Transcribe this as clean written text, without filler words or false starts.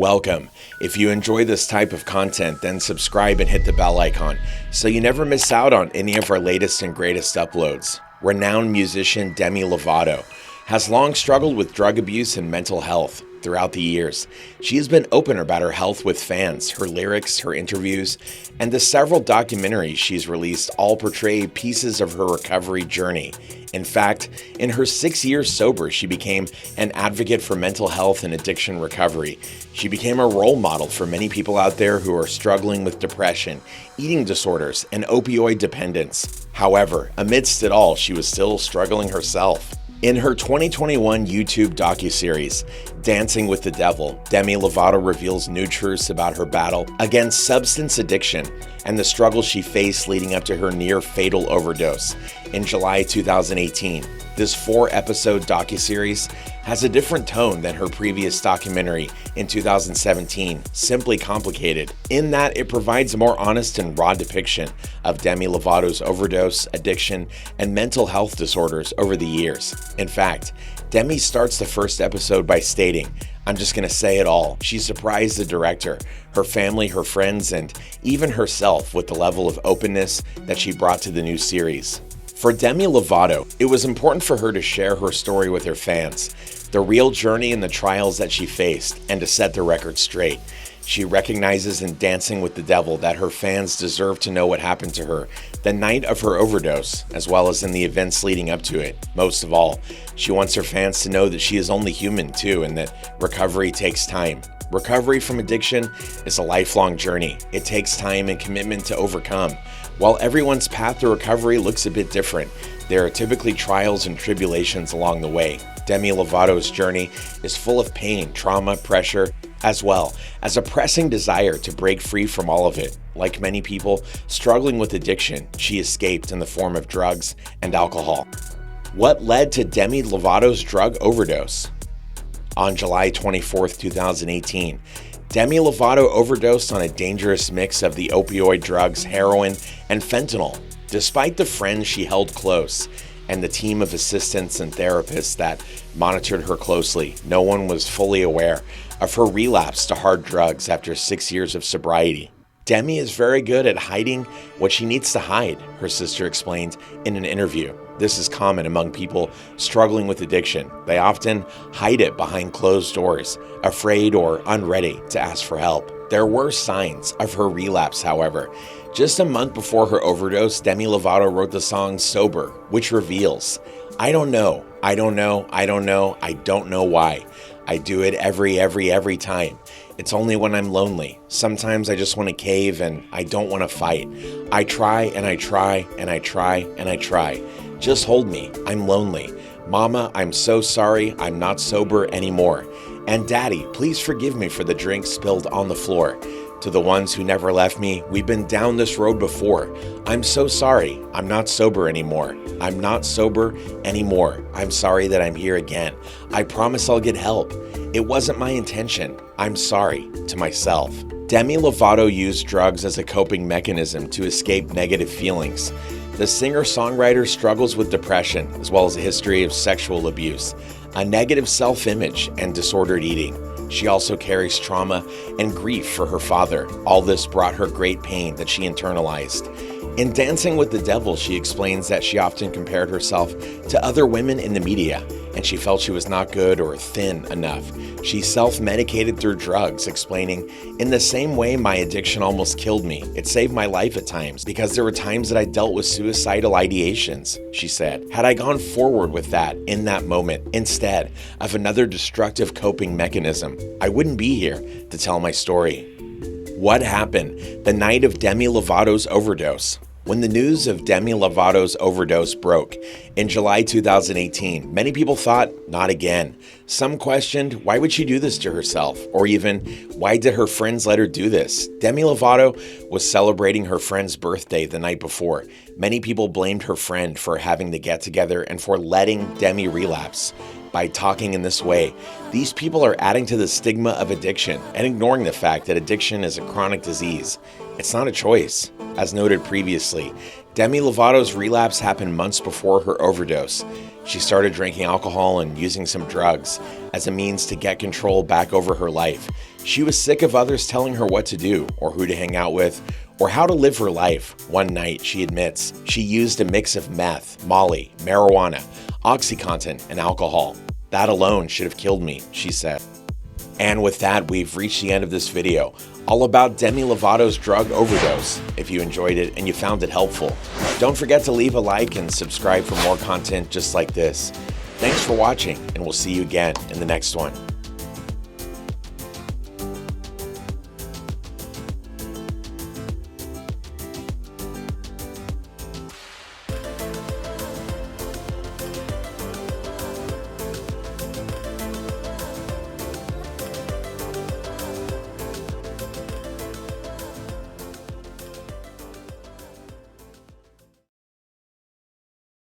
Welcome. If you enjoy this type of content, then subscribe and hit the bell icon so you never miss out on any of our latest and greatest uploads. Renowned musician Demi Lovato has long struggled with drug abuse and mental health. Throughout the years, she has been open about her health with fans. Her lyrics, her interviews, and the several documentaries she's released all portray pieces of her recovery journey. In fact, in her 6 years sober, she became an advocate for mental health and addiction recovery. She became a role model for many people out there who are struggling with depression, eating disorders, and opioid dependence. However, amidst it all, she was still struggling herself. In her 2021 YouTube docuseries, Dancing with the Devil, Demi Lovato reveals new truths about her battle against substance addiction and the struggles she faced leading up to her near-fatal overdose in July 2018. This 4-episode docuseries has a different tone than her previous documentary in 2017, Simply Complicated, in that it provides a more honest and raw depiction of Demi Lovato's overdose, addiction, and mental health disorders over the years. In fact, Demi starts the first episode by stating, "I'm just gonna say it all." She surprised the director, her family, her friends, and even herself with the level of openness that she brought to the new series. For Demi Lovato, it was important for her to share her story with her fans, the real journey and the trials that she faced, and to set the record straight. She recognizes in Dancing with the Devil that her fans deserve to know what happened to her the night of her overdose, as well as in the events leading up to it. Most of all, she wants her fans to know that she is only human too, and that recovery takes time. Recovery from addiction is a lifelong journey. It takes time and commitment to overcome. While everyone's path to recovery looks a bit different, there are typically trials and tribulations along the way. Demi Lovato's journey is full of pain, trauma, pressure, as well as a pressing desire to break free from all of it. Like many people struggling with addiction, she escaped in the form of drugs and alcohol. What led to Demi Lovato's drug overdose? On July 24th, 2018, Demi Lovato overdosed on a dangerous mix of the opioid drugs, heroin, and fentanyl. Despite the friends she held close and the team of assistants and therapists that monitored her closely, no one was fully aware of her relapse to hard drugs after 6 years of sobriety. Demi is very good at hiding what she needs to hide, her sister explained in an interview. This is common among people struggling with addiction. They often hide it behind closed doors, afraid or unready to ask for help. There were signs of her relapse, however. Just a month before her overdose, Demi Lovato wrote the song Sober, which reveals, "I don't know, I don't know, I don't know, I don't know why. I do it every time. It's only when I'm lonely. Sometimes I just want to cave and I don't want to fight. I try and I try and I try and I try. Just hold me, I'm lonely. Mama, I'm so sorry, I'm not sober anymore. And Daddy, please forgive me for the drink spilled on the floor. To the ones who never left me, we've been down this road before. I'm so sorry, I'm not sober anymore. I'm not sober anymore. I'm sorry that I'm here again. I promise I'll get help. It wasn't my intention. I'm sorry to myself." Demi Lovato used drugs as a coping mechanism to escape negative feelings. The singer-songwriter struggles with depression, as well as a history of sexual abuse, a negative self-image, and disordered eating. She also carries trauma and grief for her father. All this brought her great pain that she internalized. In Dancing with the Devil, she explains that she often compared herself to other women in the media, and she felt she was not good or thin enough. She self-medicated through drugs, explaining, "In the same way my addiction almost killed me, it saved my life at times because there were times that I dealt with suicidal ideations," she said. "Had I gone forward with that in that moment instead of another destructive coping mechanism, I wouldn't be here to tell my story." What happened the night of Demi Lovato's overdose? When the news of Demi Lovato's overdose broke in July 2018, many people thought, not again. Some questioned, why would she do this to herself? Or even, why did her friends let her do this? Demi Lovato was celebrating her friend's birthday the night before. Many people blamed her friend for having the get-together and for letting Demi relapse. By talking in this way, these people are adding to the stigma of addiction and ignoring the fact that addiction is a chronic disease. It's not a choice. As noted previously, Demi Lovato's relapse happened months before her overdose. She started drinking alcohol and using some drugs as a means to get control back over her life. She was sick of others telling her what to do, or who to hang out with, or how to live her life. One night, she admits, she used a mix of meth, Molly, marijuana, OxyContin, and alcohol. That alone should have killed me, she said. And with that, we've reached the end of this video, all about Demi Lovato's drug overdose. If you enjoyed it and you found it helpful, don't forget to leave a like and subscribe for more content just like this. Thanks for watching, and we'll see you again in the next one.